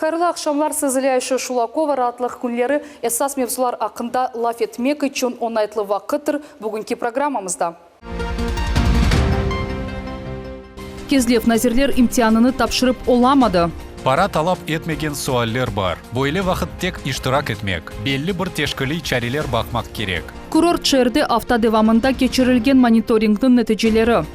Хайырлы ақшамлар сызыляйшы Шулакова ратлық күнлері эсас мевзулар ақында лаф етмек үшін онайтлы вақытыр бүгінгі программамызда. Кезлев назирлер имтианını тапшырып оламады. Пара талап етмеген суаллер бар. Бойлы вақыт тек иштирак етмек. Белли бір тешкілі чарелер бақмақ керек. Курорт шерде авто девамында кечірілген мониторингтің нәтижелері.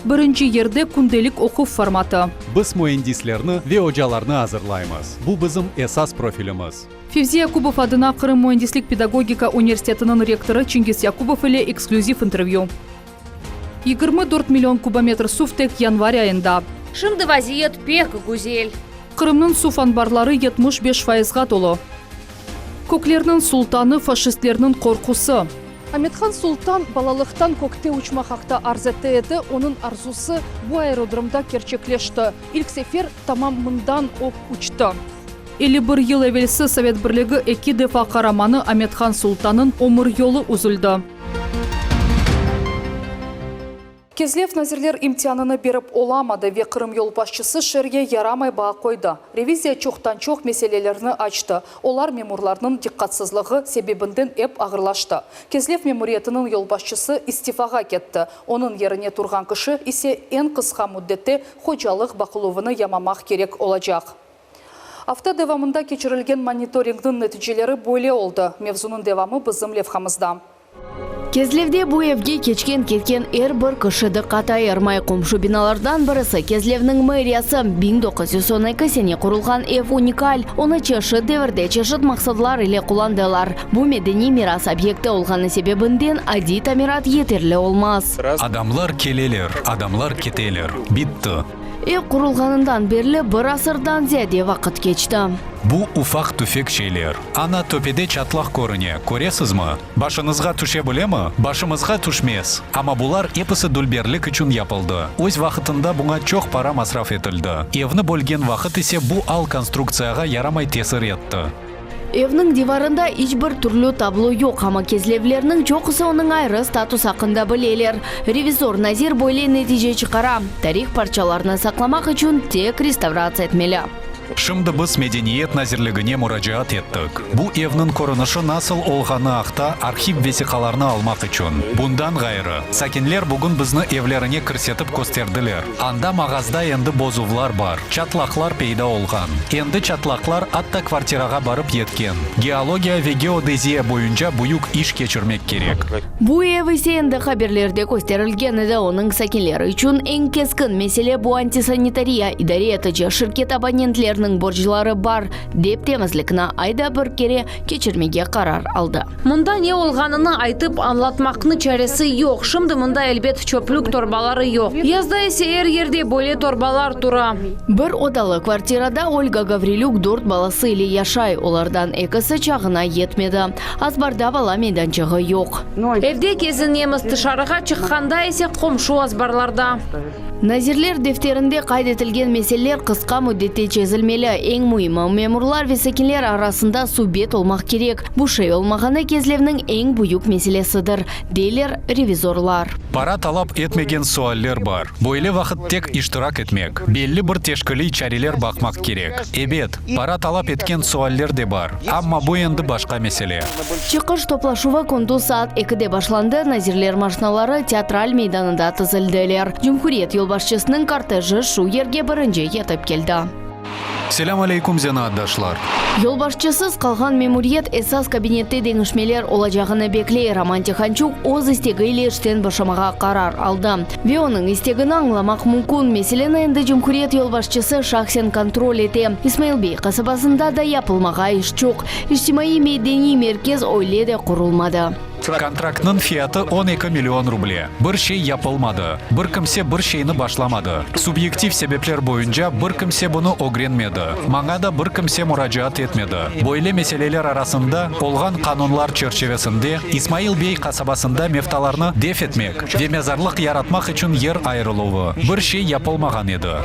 Бірінші ерде күнделік оқу форматы. Біз муэндислерні ве ожаларны азырлаймыз. Бұл bizim esas profilimiz. Февзи Якубов адына Қырым Муэндислик педагогика университетінің ректоры Чингис Якубов ile эксклюзив интервью. 24 миллион кубометр су тек январь айында. Шымды вазиет пек гузель. Қырымның су фанбарлары 75%-ға толы. Көклерінің султаны фашистлерінің қорқусы. Аметхан Султан балалықтан көкте учмақақта арзетті еді, оның арзусы bu аэродромда керчеклешті. Илк сефер тамам мындан оп учты. 51 ел әвелсі Совет бірлігі 2 дефа қараманы Аметхан Султанын омыр yolu үзілді. Кезлев назирлер имтианını беріп оламады ве Қырым yol başçısı шерге ярамай баға қойды. Ревизия чоқтан-чоқ меселелеріні açты. Олар мемурларының диққатсызлығы себебінден еп ағырлашты. Кезлев мемуриетінің yol başçısı истифаға кетті. Оның еріне тұрған кіші исе en қысқа мүддетте қожалық бақылуыны ямамақ керек олacak. Авто девамында кечірілген мониторингдің нәтижелері бөле олды. Мевзунun девамы bizim левхамызда. Кезлевде bu evге кечкен кеткен бір кішіді қатай армай қомшу биналардан бірісі Кезлевнің мэриясы 1912 сене құрылған эв уникаль. Оны чеші деверде чешіт мақсадлар иле құландылар. Бұл медени мирас объекті олғаны себебінден ади тамират етерлі олмаз. Адамлар келелер, адамлар кетелер. Битті. Құрылғанындан берлі бір асырдан зәде вақыт кечті. Бұл уфақ түфек шейлер. Ана төпеде чатлақ көріне. Көресіз ма? Башыңызға түше біле ма? Башымызға түшмес. Ама бұлар епісі дүлберлік үшін япылды. Өз вақытында бұңа чоқ пара масраф етілді. Евні бөлген вақыт есе бұл ал конструкцияға ярамай тесір етті. Evнің диварында ешбір түрлі табло жоқ, ама кезлевлерінің чоқысы оның айры статус ақында білелер. Ревизор Назир бойле нәтиже чықара. Тарих парчаларны сақламақ үшін тек реставрация етмелі. Шымды біз медениет назирлігіне мұражаат еттік. Бұл евнің көрініші насыл олғаны ақта архив весиқаларны алмақ үшін. Бұндан ғайры, сәкенлер бүгін бізні евлеріне кірсетіп көстерділер. Анда мағазда енді бозувлар бар, чатлақлар пейда олған. Енді чатлақлар атта квартираға барып еткен. Геология ве геодезия бойынша бұйық иш кечірмек керек. Бұл евісе енді қаберлерде көстерілген еді, оның сәкенлері үшін ең кескін меселе бұл антисанитария идареті шirket абонентлер боржылары бар деп темізлікіні айда бір кере кечірмеге қарар алды. Мұнда не олғаныны айтып анлатмақны чаресі жоқ. Шымды мұнда әлбет чөплік торбалары жоқ. Язда есе ерде бойле торбалар тұра. Бір одалы квартирада Ольга Гаврилюк 4 баласы или яшай. Олардан екісі чағына етмеді. Азбарда бала мейданчығы жоқ. Evде кезін неміз тышарыға чыққанда есе қомшу азбарларда. Назирлер дефтерінде қайдетілген меселелер қысқа мүддетте чезілмелі. Ең мұйымы мемурлар весекенлер арасында субет олмақ керек. Бұшай олмағаны Кезлевнің ең бұйық меселесідір, дейлер ревизорлар. Пара талап етмеген суаллер бар. Бойлы вақыт тек иштирак етмек. Белли бір тешкілі чарелер бақмақ керек. Эбет, пара талап еткен суаллер де бар. Амма бұл енді башқа меселе. Чықыш топлашуы күнді саат 2-де башланды. Назирлер машиналары театраль мейданында тізілділер. Жүмхуриет Başçısının кортежі шу ерге бірінже етіп келді. Селам алейкум зенаддашлар. Yol başçısız қалған мемуриет эсас кабинетте деңішмелер олажағыны беклей. Роман Тиханчук оз істегі иле іштен башамаға қарар алды. Ве оның істегіні аңламақ мүмкін. Меселені енді Жүмхуриет yol başçысы шахсен контроль ете. Исмаилбей қасабасында да япылмаға іш жоқ. Иштимаи медени меркез ойледе құрылмады. Контрактның фияты 12 миллион рубле. Бір шей япылмады. Бір кімсе бір шейні башламады. Субъектив себеплер бойынша бір кімсе бұны огренмеді. Маңа да бір кімсе мұражаат етмеді. Бойлы меселелер арасында олған қанунлар черчевесінде Исмаил Бей қасабасында мефталарны деф етмек. Демезарлық яратмақ үшін ер айрылуы. Бір шей япылмаған еді.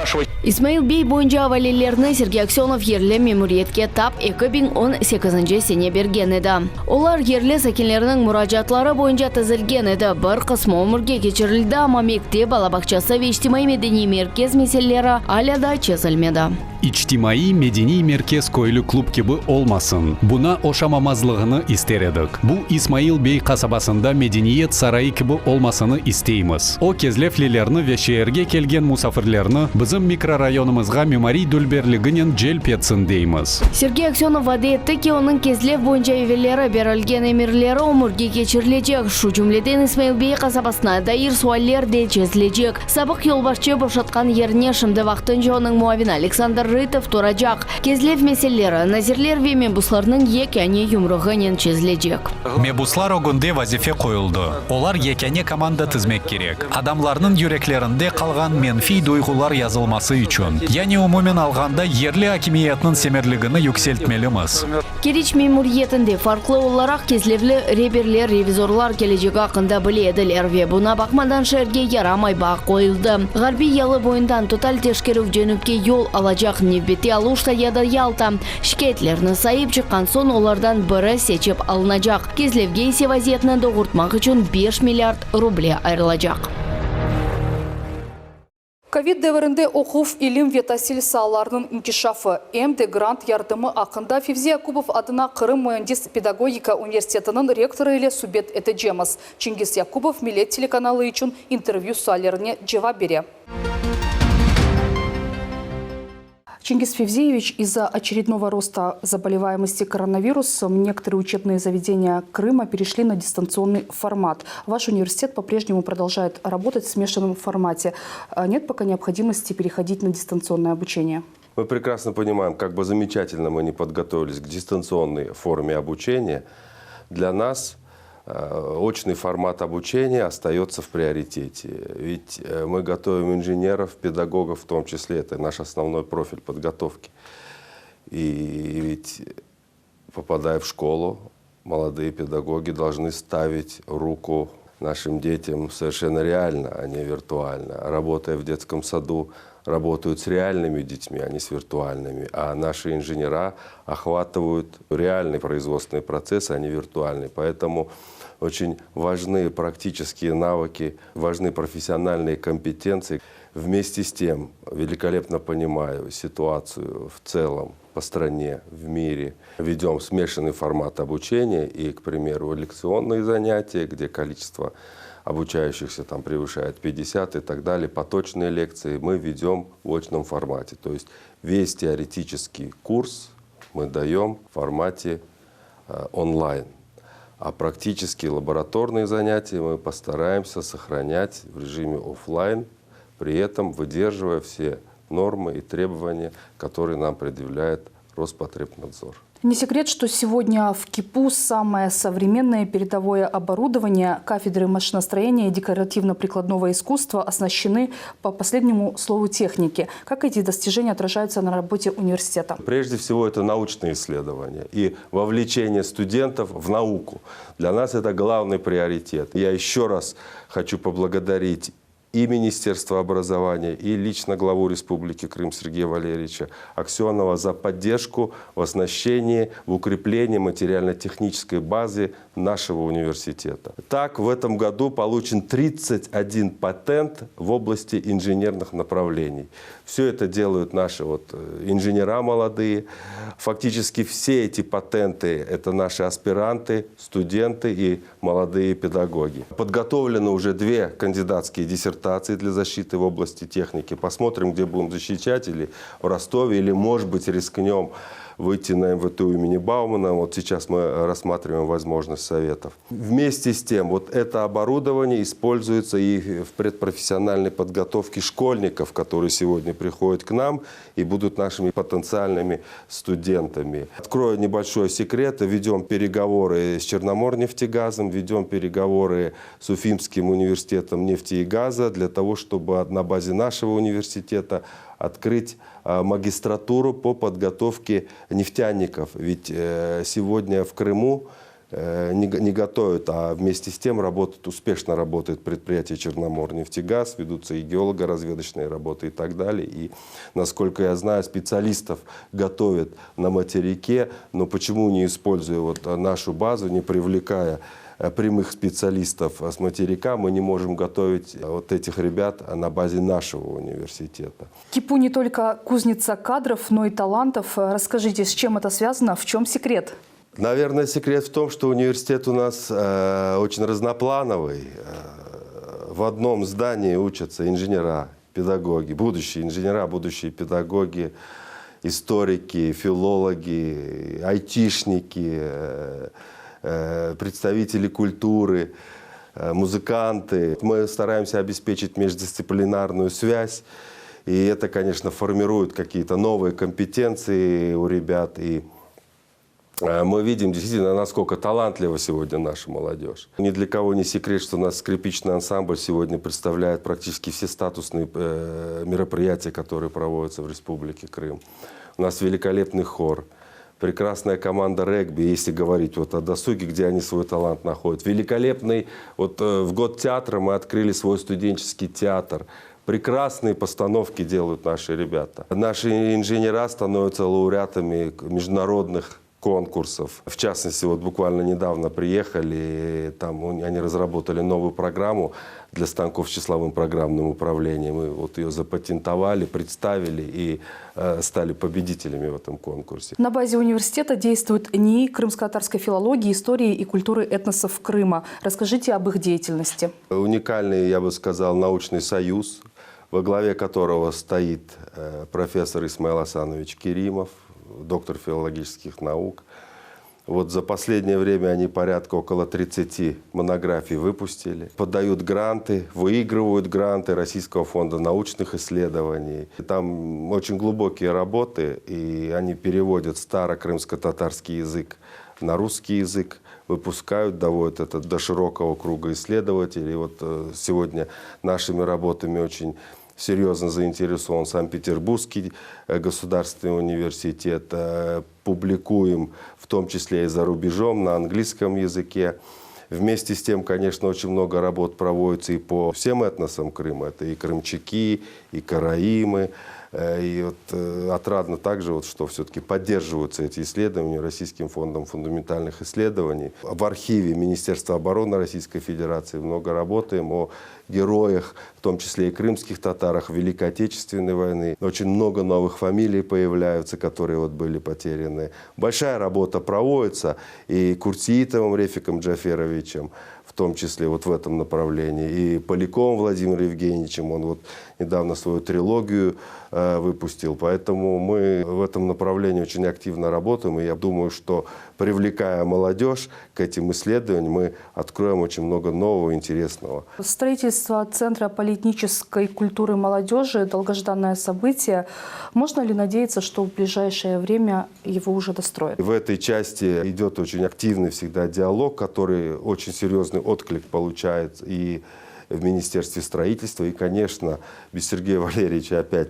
Исмаил Бей бойынша авалелерні Сергей Аксенов ерлі мемуриетке тап 2018 сене берген еді. Олар ерлі сәкенлерінің мұражаат мурожатлары боюнча тизилген edi. Bir qismi umurga kechirildi, ammo mектеп, balabaqchasi ve ijtimoiy medeniy merkez meselelari hala da chizilmedi. İçtimai medeni merkez koylu klub gibi olmasın. Buna oşamamazlığını isteredik. Bu İsmail Bey kasabasında medeniyet sarayı gibi olmasını isteyimiz. O kezleflilerini ve şehirge kelgen musafirlerini bizim mikrorayonumuzga memoriy dülberliginin celp etsin deyimiz. Сергей Аксенов va'da etdi ki onun Kezlev boyunca evvelleri berilgen emirleri umurga geçirilecek. Şu cümleden İsmail Bey kasabasına dair sualler de çözülecek. Sabık yolbaşçı boşatkan yerine şimdi vaqtınca onun muavini Aleksandr Rıtov turacak. Kezlev meseleleri, nazirler ve mebuslarının yekeni yumruğının çözülecek. Mebuslar o günde vazife koyuldu. Olar yekeni komanda tizmek gerek. Adamlarının yüreklerinde kalgan menfi duygular yazılması için. Yani umumen alganda yerli hakimiyetinin semerligini yükseltmelimiz. Keriç memuriyetinde farklı olarak Kezlevli reberler, revizorlar geleceği hakkında bilediler ve buna bakmadan şehirge yaramay bağ koyuldu. Garbi yalı boyundan total teşkere cönüpke yol alacak Nevbeti Aluşta ya da Yalta şikayetlerini sayıp çıkan son onlardan biri seçip alınacak. Kezlevge ise vaziyetini doğurtmak için 5 milyard ruble ayrılacak. Ковид дәверінде оқув илим ve тәсіл салаларының инкишафы, әмді грант ярдымы ақында Февзи Якубов адына Қырым Муэндис педагогика университетінің ректоры ile субет етежеміз. Чингис Якубов Милет телеканалы үшін интервью суалеріне жауап бере. Чингис Февзиевич, из-за очередного роста заболеваемости коронавирусом некоторые учебные заведения Крыма перешли на дистанционный формат. Ваш университет по-прежнему продолжает работать в смешанном формате. Нет пока необходимости переходить на дистанционное обучение? Мы прекрасно понимаем, как бы замечательно мы не подготовились к дистанционной форме обучения. Для нас очный формат обучения остается в приоритете. Ведь мы готовим инженеров, педагогов в том числе. Это наш основной профиль подготовки. И ведь, попадая в школу, молодые педагоги должны ставить руку нашим детям совершенно реально, а не виртуально. Работая в детском саду, работают с реальными детьми, а не с виртуальными. А наши инженера охватывают реальные производственные процессы, а не виртуальные. Поэтому очень важны практические навыки, важны профессиональные компетенции. Вместе с тем, великолепно понимаю ситуацию в целом по стране, в мире. Ведем смешанный формат обучения и, к примеру, лекционные занятия, где количество обучающихся там превышает 50 и так далее. Поточные лекции мы ведем в очном формате. То есть весь теоретический курс мы даем в формате онлайн. А практические лабораторные занятия мы постараемся сохранять в режиме офлайн, при этом выдерживая все нормы и требования, которые нам предъявляет Роспотребнадзор. Не секрет, что сегодня в КИПУ самое современное передовое оборудование, кафедры машиностроения и декоративно-прикладного искусства оснащены по последнему слову техники. Как эти достижения отражаются на работе университета? Прежде всего, это научные исследования и вовлечение студентов в науку. Для нас это главный приоритет. Я еще раз хочу поблагодарить и Министерство образования, и лично главу Республики Крым Сергея Валерьевича Аксенова за поддержку в оснащении, в укреплении материально-технической базы нашего университета. Так, в этом году получен 31 патент в области инженерных направлений. Все это делают наши инженера молодые. Фактически все эти патенты – это наши аспиранты, студенты и молодые педагоги. Подготовлены уже 2 кандидатские диссертации для защиты в области техники. Посмотрим, где будем защищать, или в Ростове, или, может быть, рискнем выйти на МВТУ имени Баумана. Вот сейчас мы рассматриваем возможность советов. Вместе с тем, вот это оборудование используется и в предпрофессиональной подготовке школьников, которые сегодня приходят к нам и будут нашими потенциальными студентами. Открою небольшой секрет. Ведем переговоры с Черноморнефтегазом, ведем переговоры с Уфимским университетом нефти и газа для того, чтобы на базе нашего университета открыть магистратуру по подготовке нефтяников. Ведь сегодня в Крыму не готовят, а вместе с тем успешно работает предприятие Черноморнефтегаз, ведутся и геолого-разведочные работы и так далее. И, насколько я знаю, специалистов готовят на материке, но почему не используя нашу базу, не привлекая прямых специалистов с материка, мы не можем готовить вот этих ребят на базе нашего университета. КИПУ не только кузница кадров, но и талантов. Расскажите, с чем это связано, в чем секрет? Наверное, секрет в том, что университет у нас очень разноплановый. В одном здании учатся инженера, педагоги, будущие инженера, будущие педагоги, историки, филологи, айтишники, представители культуры, музыканты. Мы стараемся обеспечить междисциплинарную связь, и это, конечно, формирует какие-то новые компетенции у ребят. И мы видим действительно, насколько талантлива сегодня наша молодежь. Ни для кого не секрет, что у нас скрипичный ансамбль сегодня представляет практически все статусные мероприятия, которые проводятся в Республике Крым. У нас великолепный хор, прекрасная команда регби, если говорить вот о досуге, где они свой талант находят. Великолепный, вот в год театра мы открыли свой студенческий театр. Прекрасные постановки делают наши ребята. Наши инженера становятся лауреатами международных конкурсов. В частности, вот буквально недавно приехали, там они разработали новую программу для станков с числовым программным управлением. Мы вот ее запатентовали, представили и стали победителями в этом конкурсе. На базе университета действует НИИ крымско-татарской филологии, истории и культуры этносов Крыма. Расскажите об их деятельности. Уникальный, я бы сказал, научный союз, во главе которого стоит профессор Исмаил Асанович Керимов, доктор филологических наук. Вот за последнее время они порядка около 30 монографий выпустили. Подают гранты, выигрывают гранты Российского фонда научных исследований. Там очень глубокие работы, и они переводят старокрымско-татарский язык на русский язык, выпускают, доводят это до широкого круга исследователей. Вот сегодня нашими работами очень серьезно заинтересован Санкт-Петербургский государственный университет. Публикуем в том числе и за рубежом на английском языке. Вместе с тем, конечно, очень много работ проводится и по всем этносам Крыма. Это и крымчаки, и караимы. И вот отрадно также, вот, что все-таки поддерживаются эти исследования Российским фондом фундаментальных исследований. В архиве Министерства обороны Российской Федерации много работаем о героях, в том числе и крымских татарах Великой Отечественной войны. Очень много новых фамилий появляются, которые вот были потеряны. Большая работа проводится и Куртиитовым Рефиком Джаферовичем, в том числе вот в этом направлении, и Поляковым Владимиром Евгеньевичем. Он вот недавно свою трилогию выпустил. Поэтому мы в этом направлении очень активно работаем. И я думаю, что привлекая молодежь к этим исследованиям, мы откроем очень много нового, интересного. Строительство Центра политической культуры молодежи – долгожданное событие. Можно ли надеяться, что в ближайшее время его уже достроят? В этой части идет очень активный всегда диалог, который очень серьезный отклик получает и в Министерстве строительства. И, конечно, без Сергея Валерьевича опять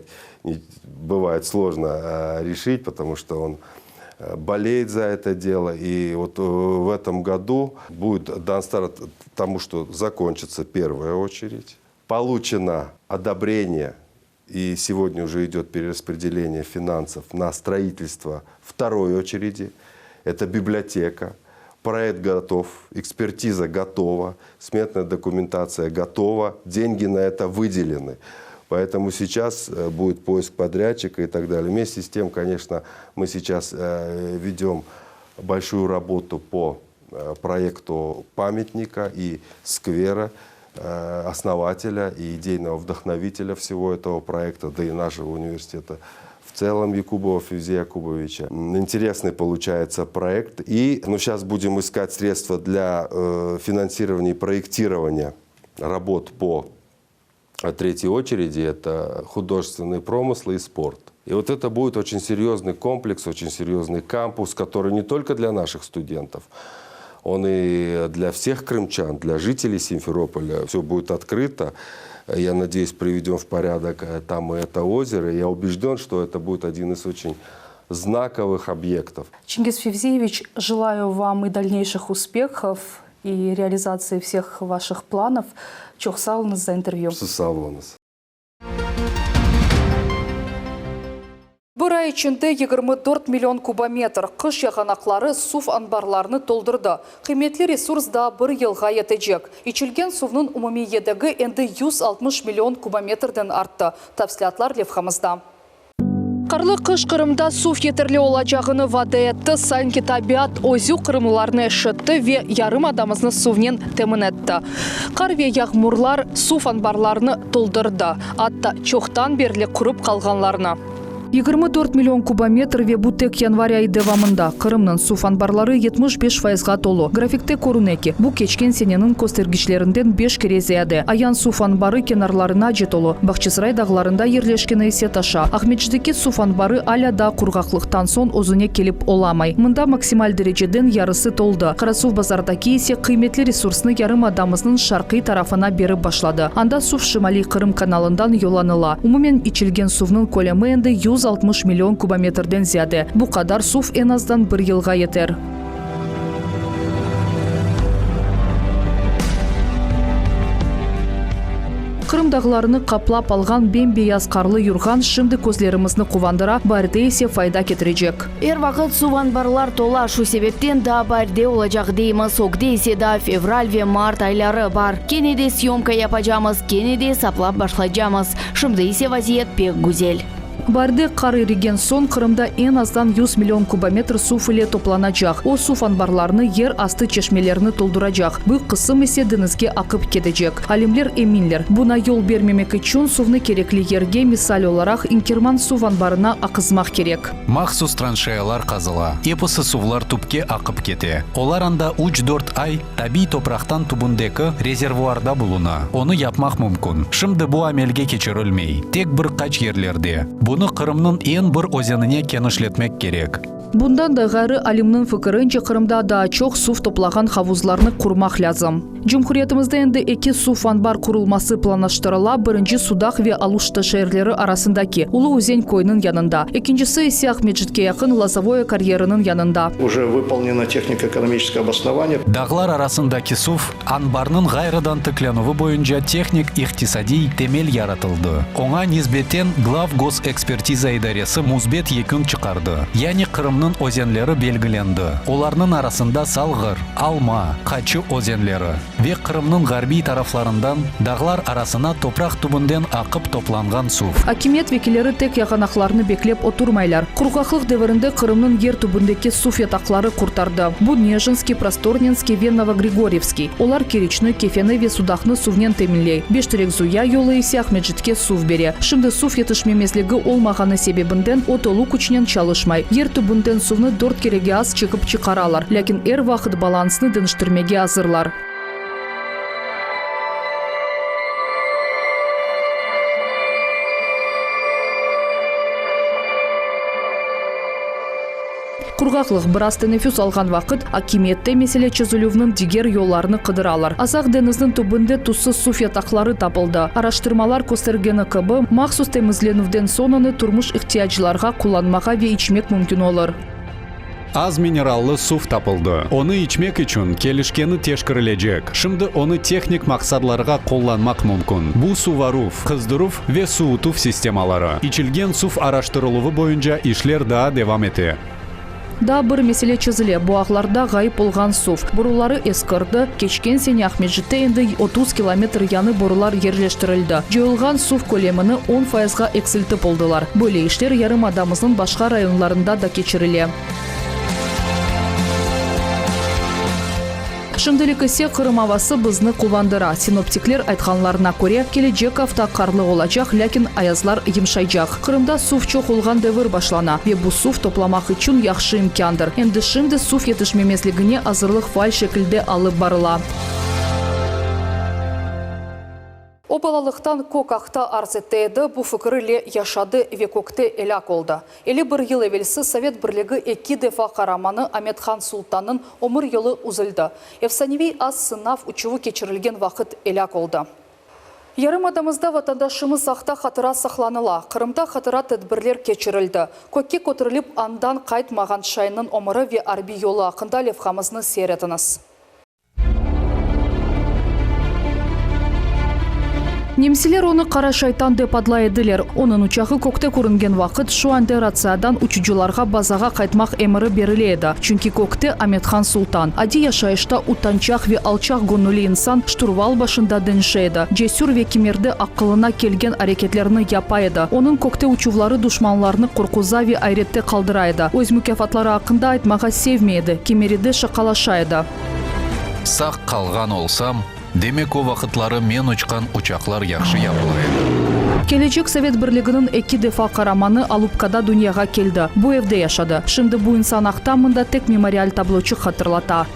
бывает сложно решить, потому что он болеет за это дело. И вот в этом году будет дан старт тому, что закончится первая очередь. Получено одобрение, и сегодня уже идет перераспределение финансов на строительство второй очереди. Это библиотека. Проект готов, экспертиза готова, сметная документация готова, деньги на это выделены. Поэтому сейчас будет поиск подрядчика и так далее. Вместе с тем, конечно, мы сейчас ведем большую работу по проекту памятника и сквера, основателя и идейного вдохновителя всего этого проекта, да и нашего университета в целом, Якубова Февзия Якубовича. Интересный получается проект. И сейчас будем искать средства для финансирования и проектирования работ по третьей очереди. Это художественные промыслы и спорт. И вот это будет очень серьезный комплекс, очень серьезный кампус, который не только для наших студентов, он и для всех крымчан, для жителей Симферополя. Все будет открыто. Я надеюсь, приведем в порядок там и это озеро. Я убежден, что это будет один из очень знаковых объектов. Чингиз Февзиевич, желаю вам и дальнейших успехов, и реализации всех ваших планов. Чох сау за интервью. Сау Бір ай içinde 24 миллион кубометр қыш яғанақлары суф анбарларыны толдырды. Қиметлі ресурс да бір елға етежек. Ичілген сувның умуми едігі енді 160 миллион кубометрден артты. Тапсилатлар левхамызда. Қарлы қыш Қырымда суф етірлі олачағыны вады етті, санки табиат озю қырымларны шытты ве ярым адамызны сувнен темін етті. Қар ве яғмурлар суф анбарларыны толдырды, атта чоқтан берлі құрып қалғанларына. 24 миллион кубометр ве бутек январь ай девамында. Қырымның суф анбарлары 75%-ға толу. Графикте көрінеке. Бұ кечкен сененің көстергічлерінден 5 керезияды. Аян суф анбары кенарларына жетолу. Бақчысырай дағларында ерлешкені есе таша. Ахметждеке суф анбары аля да құрғақлықтан сон озуне келіп оламай. Мында максималь дәрежеден ярысы толды. Қарасуф базардаки есе қиметлі ресурсны ярым адамызның шарқи тарафына беріп башлады. Анда суф Шымали Қырым каналындан йоланыла. Умумен ичілген суфның көлемі енді 160 миллион кубометрден зияды. Бұ қадар суф en azdan бір елға етер. Қырымдағыларыны қаплап алған бен-бейаз қарлы юрған шымды көзлерімізні қувандыра барде есе файда кетірежек. Эр вақыт су анбарлар тола, шу себептен да барде олачақ дейміз. Окде есе да февраль ве март айлары бар. Кенеде съемка япажамыз, кенеде саплап башладжамыз. Шымды есе вазиет пек гузель. Барде қар еріген сон Қырымда en azdan 100 миллион кубометр суф ile топланacak. О суф анбарларыны ер асты чешмелеріні толдырacak. Бұл қысым есе дінізге ақып кетежек. Алимлер еминлер. Бұна yol бермемек үшін суфны керекли ерге мисал оларақ инкерман суф анбарына ақызмақ керек. Махсус траншеялар қазыла. Епысы сувлар тупке ақып кете. Олар анда 3-4 ай таби топрақтан тубундекі резервуарда бұлуна. Оны япмақ мүмкін. Шымды бұ амелге кечерілмей. Тек бір қач ерлерде. Бұны Қырымның ең бір өзеніне кенішлетмек керек. Bundan da gayri alimnin fikrince Kırımda daha çok suf toplagan havuzlarını kurmak lazım. Cumhuriyetimizde endi 2 suf anbar kurulması planlaştırıla. Birinci Sudak ve Aluşta şehirleri arasındaki Ulu Uzen koyunun yanında. İkincisi ise Ahmetjit'e yakın Lazavoye kariyerinin yanında. Уже выполнено технико-экономическое обоснование. Dağlar arasındaki suf anbarının gayrıdan tıklanıvı boyunca teknik iktisadi temel yaratıldı. Ona nisbeten Glav Gos Ekspertiza İdaresi muzbet yekun çıkardı. Yani Kırım ozenleri belgilendi. Olarının arasında Salgır, Alma, Kaçı ozenleri ve Kırım'nın garbi taraflarından dağlar arasına toprak tubundan akıp toplangan suf. Hakimiyet vekilleri tek yakanaklarını beklep oturmaylar. Kurgaklık devrinde Kırım'nın yer tubundaki suf yatakları kurtardı. Bu Nezhinski, Prostornenski ve Novogrigorevski. Olar Kirichny, Kefeni ve Sudakны suvnen teminley. Beşterek Zuya yolu ise Ahmetjit'e suf bere. Şimdi suf yetişmemezligi olmağını sebebinden otoluk uçnen çalışmay. Yer tubundan suvны 4 kerege az çıkıp çıkaralar. Lakin er vaqt balansını dönüştürmege hazırlar. Kurgaqlıq biraz teneffüs alған vaqt hakimiyette mesele çözülüvünün diğer yollarını kıdıralар. Azaq denizinin tubunda tuzsuz suf yatakları tapıldı. Araştırmalar göstergeni gibi mahsus temizlenuvden sonunu turmuş ihtiyaçlarga kullanmağa ve içmek mümkün olur. Az minerallı suf tapıldı. Onu içmek için kelişkeni teşkirilecek. Şimdi onu teknik maksadlarga kullanmak mümkün. Bu suvaruf, kızdıruf ve suutuf sistemaları. İçilgen suf araştırılığı boyunca işler daha devam etti. Da bir mesele çözüle. Bu ağlarda gayip olgan suf. Boruları eskirdi. Keçken sene Ahmetjit'te endi 30 kilometr yanı borular yerleştirildi. Joyulgan suf kolemini 10%'ga eksiltip oldular. Böyle işler yarım adamızın başka rayonlarında da geçirile. Şimdilik ise Kırım havası bizni kuvandıra. Sinoptikler aytkanlarına göre gelecek hafta karlı olacak, lakin ayazlar yumşayacak. Kırımda suf çok olgan devir başlana ve bu suf toplamak için yaxşı imkandır. Endi şimdi suf yetişmemezligine hazırlık faal şekilde alıp barıla. O balalıktan kokakta arz ettiydi, bu fikriyle yaşadı ve kokte elak oldu. 51 yıl evvelsi Sovet Birliği 2 defa karamanı Ahmetxan Sultan'ın ömür yılı uzildi. Efsanevi az sınav uçuvu geçirilgen vakit elak oldu. Yarım adamızda vatandaşımız ақта хаtıra сақланыла. Kırımda хаtıra tedbirler geçirildi. Көкке көтеріліп andan қайтмаған шайының ömürü ve arbi yolu hakkında levhamızını seyrediniz. Немселер оны қара шайтан деп адлайдылер. Оның учағы көкте көрінген вақыт шуанды рациядан учучуларға базаға қайтмақ эмірі беріледі. Чүнки көкте Аметхан Султан. Ади яшайышта утанчақ ве алчақ гонули инсан штурвал башында діншейді. Жесүр ве кемерді ақылына келген әрекетлеріні япайды. Оның көкте учувлары душманларыны қорқуза ве айретте қалдырайды. Өз мүкафатлары ақында айтмаға севмейді. Кемериді шақалашайды. Сақ қалған олсам, демек о вақытлары мен ұчқан учақлар яқшы япылайды. Келечек Совет Бірлігінің 2 дефа қараманы Алупкада дүнияға келді. Бұл евде яшады. Шымды бұл инсан ақтамында тек мемориал таблочы қатырлата.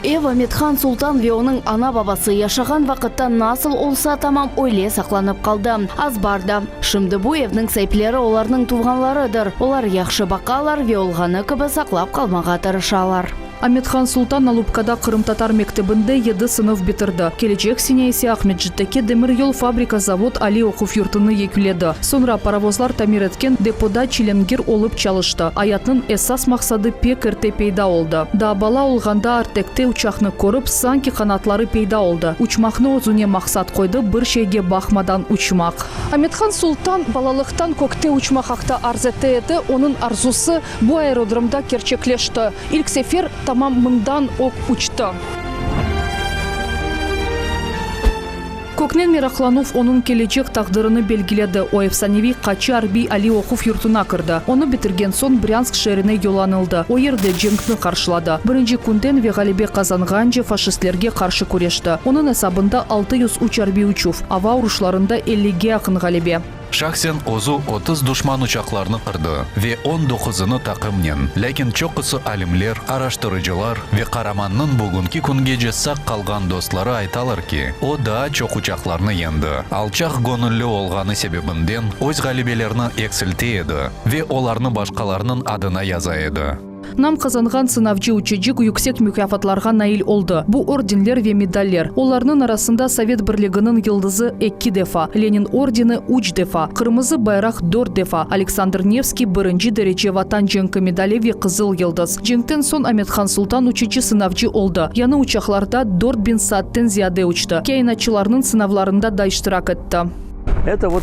Аметхан Султан ве оның ана бабасы яшаған вақытта насыл олса тамам ойле сақланып қалды. Аз барды. Шымды бұл евнің сайплері оларының туғанларыдыр. Олар яқшы бақалар ве олғаны кібі сақлап қалмаға тырышалар. Аметхан Султан Алупкада Қырым-Татар мектебінде 7 сынып бітірді. Келечек сенейсе Ахметжиттеке демір ел фабрика завод Али оқуф юртыны екіледі. Сонра паровозлар тамир еткен депода чиленгер олып чалышты. Аятның эсас мақсады пек ерте пейда олды. Да бала олғанда артекте учақны көріп, санки қанатлары пейда олды. Учмақны өзіне мақсат қойды, бір шейге бақмадан учмақ. Аметхан Султан балалықтан көкте учмақақта арзетті еді, оның арзусы бұл аэродромда керчеклешті. Илк сефер тамам мындан ок учты. Көкнен Мерахланов оның келечек тағдырыны белгіледі. О эфсаневи Қачы Арби Али оқуф юртына кірді. Оны бітірген сон Брянск шеріне йоланылды. О ерде жеңкні қаршылады. Бірінші күнден Веғалибе Қазанғанжы фашистлерге қаршы көрешті. Оның әсабында 603 Арби учув, ава ұрышларында 50-ге ақын Ғалибе. Шахсен озу 30 душман учақларны қырды ве 19-ны тақымнен. Ләкин чоқысы алимлер, араштырыжылар ве қараманның бүгінгі күнге жесақ қалған достлары айталар ки, о да чоқ учақларны енді. Алчақ гонылы олғаны себебінден өз ғалибелерні эксілтейді ве оларны башқаларының адына язайды. Нам қазанған сынавчы учеджик yüksek mükafatlarga nail oldu. Bu ordenler ve medaller. Onların arasında Sovet Birliği'nin yıldızı 2 defa, Lenin ordeni 3 defa, Kırmızı bayrak 4 defa, Alexander Nevski 1. derece vatan jengki medali ve Kızıl Yıldız. Jengten son Amethan Sultan uçucu sınavcı oldu. Yanı uçaklarda 4000 saatten ziyade uçtu. Kainatçılarının sınavlarında da iştirak etti. Это вот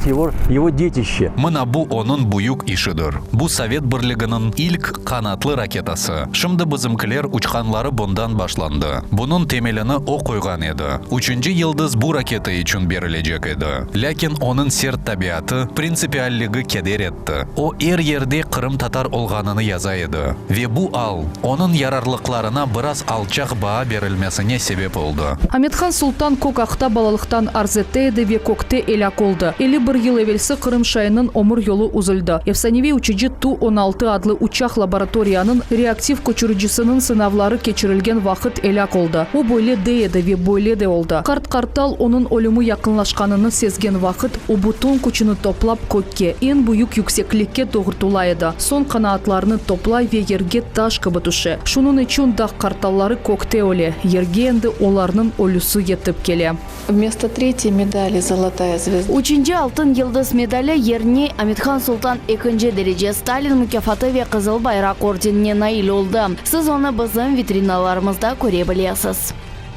его детище. Мына бу onun буюк ишидыр. Бу Совет Бірлігінің ilk қанатлы ракетасы. Шымды бізімкілер учқанлары бұндан башланды. Бұның темеліні о қойған еді. 3-ші йылдыз бу ракета үшін берілежек еді. Ләкин оның серт табиаты принципиаллігі кедер етті. О ерде Қырым-Татар олғаныны яза еді. Ве бу ал, оның ярарлықларына біраз алчақ баа берілмесіне себеп oldu. Аметхан Султан көк ақта балалықтан арзетті еді ве көкте эляк oldu. 51 yıl evvelsi Kırım şayının omur yolu uzuldu. Efsanevi uçucu Tu-16 adlı uçak laboratoriyanın reaktiv koçurucusının sınavları geçirilgen vakit elak oldu. O böyle deyedi ve böyle de oldu. Kartal onun ölümü yakınlaşkanını sezgen vakit o bütün kuçunu toplap kökke, en büyük yükseklikke doğurtulaydı. Son kanatlarını toplay ve yerge taş kıbıtuşu. Şunun için da kartalları kökte öyle. Yerge endi olarının ölüsü yetip kele. Вместо 3-й медали золотая звезда. Üçüncü altın yıldız medali yerine Amethan Sultan 2. derece Stalin mükafatı ve Kızıl Bayrak ordenine nail oldu. Siz onu bizim vitrinalarımızda görebilirsiniz.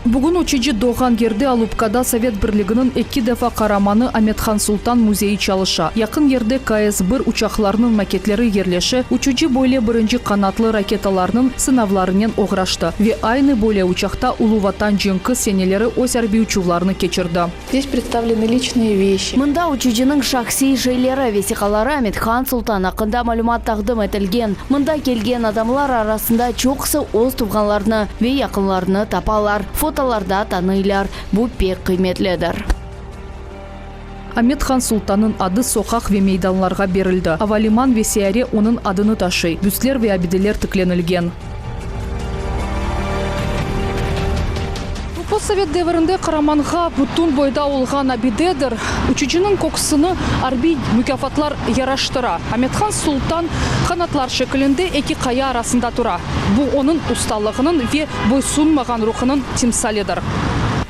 Bugün uçucu doğan yerde Alupkada Sovet Birliği'nin 2 defa kahramanı Amethan Sultan Muzeyi çalışa. Yakın yerde KS-1 uçaklarının maketleri yerleşe, uçucu böyle 1. kanatlı raketalarının sınavlarının uğraştı ve aynı böyle uçakta Ulu Vatan jengki seneleri öz harbi uçuvlarını geçirdi. Здесь представлены личные вещи. Мында uçucunun şahsi şeyleri vesikaları Amethan Sultan hakkında malumat taqdim etilgen. Mında kelgen adamlar arasında çoğusu öz tuğanlarını ve yakınlarını tapalar. Fotolarda tanıylar. Bu pek kıymetlidir. Amethan Sultan'ın adı sokak ve meydanlarga berildi. Havaliman ve siyare onun adını taşıy. Büstler ve abideler tıklenilgen. Постсовет devrinde Karamanğa bütün boyda olğan abidedir. Uçucunun kokusunu arbi mükafatlar yaraştıra. Amethan Sultan kanatlar şeklinde iki kaya arasında tura. Bu onun ustalığının ve boysunmagan ruhunun timsalidir.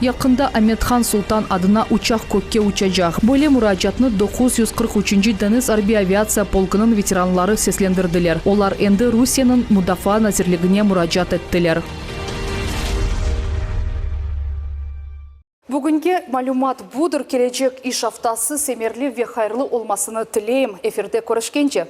Yakında Amethan Sultan adına uçak kökке uçacak. Böyle müracaatını 943. Deniz Harbi Aviasiya Polkının veteranları seslendirdiler. Onlar endi Rusya'nın Müdafaa Nazirliğine müracaat ettiler. Бүгінге малюмат будыр келечек иш афтасы семерлі ве хайрлы олмасыны тілейім. Эфирде көрішкенше.